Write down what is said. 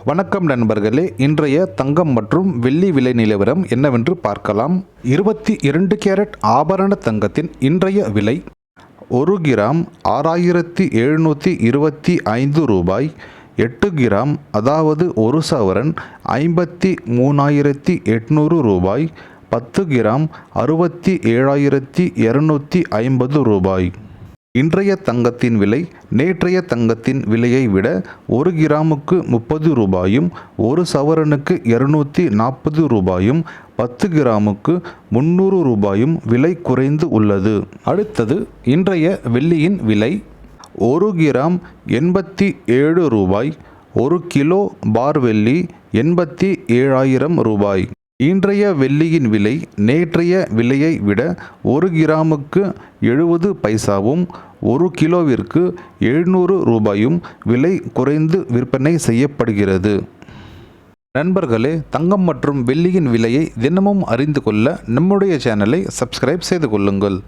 வணக்கம் நண்பர்களே, இன்றைய தங்கம் மற்றும் வெள்ளி விலை நிலவரம் என்னவென்று பார்க்கலாம். 22 கேரட் ஆபரண தங்கத்தின் இன்றைய விலை 1 கிராம் 6725 ரூபாய். 8 கிராம் அதாவது 1 சவரன் 53,800 ரூபாய். 10 கிராம் 67,250 ரூபாய். இன்றைய தங்கத்தின் விலை நேற்றைய தங்கத்தின் விலையை விட 1 கிராமுக்கு 30 ரூபாயும் 1 சவரனுக்கு 240 ரூபாயும் 10 கிராமுக்கு 300 ரூபாயும் விலை குறைந்து உள்ளது. அடுத்தது இன்றைய வெள்ளியின் விலை 1 கிராம் 87 ரூபாய். 1 கிலோ பார் வெள்ளி 87,000 ரூபாய். இன்றைய வெள்ளியின் விலை நேற்றைய விலையை விட 1 கிராமுக்கு 70 பைசாவும் 1 கிலோவிற்கு 700 ரூபாயும் விலை குறைந்து விற்பனை செய்யப்படுகிறது. நண்பர்களே, தங்கம் மற்றும் வெள்ளியின் விலையை தினமும் அறிந்து கொள்ள நம்முடைய சேனலை சப்ஸ்கிரைப் செய்து கொள்ளுங்கள்.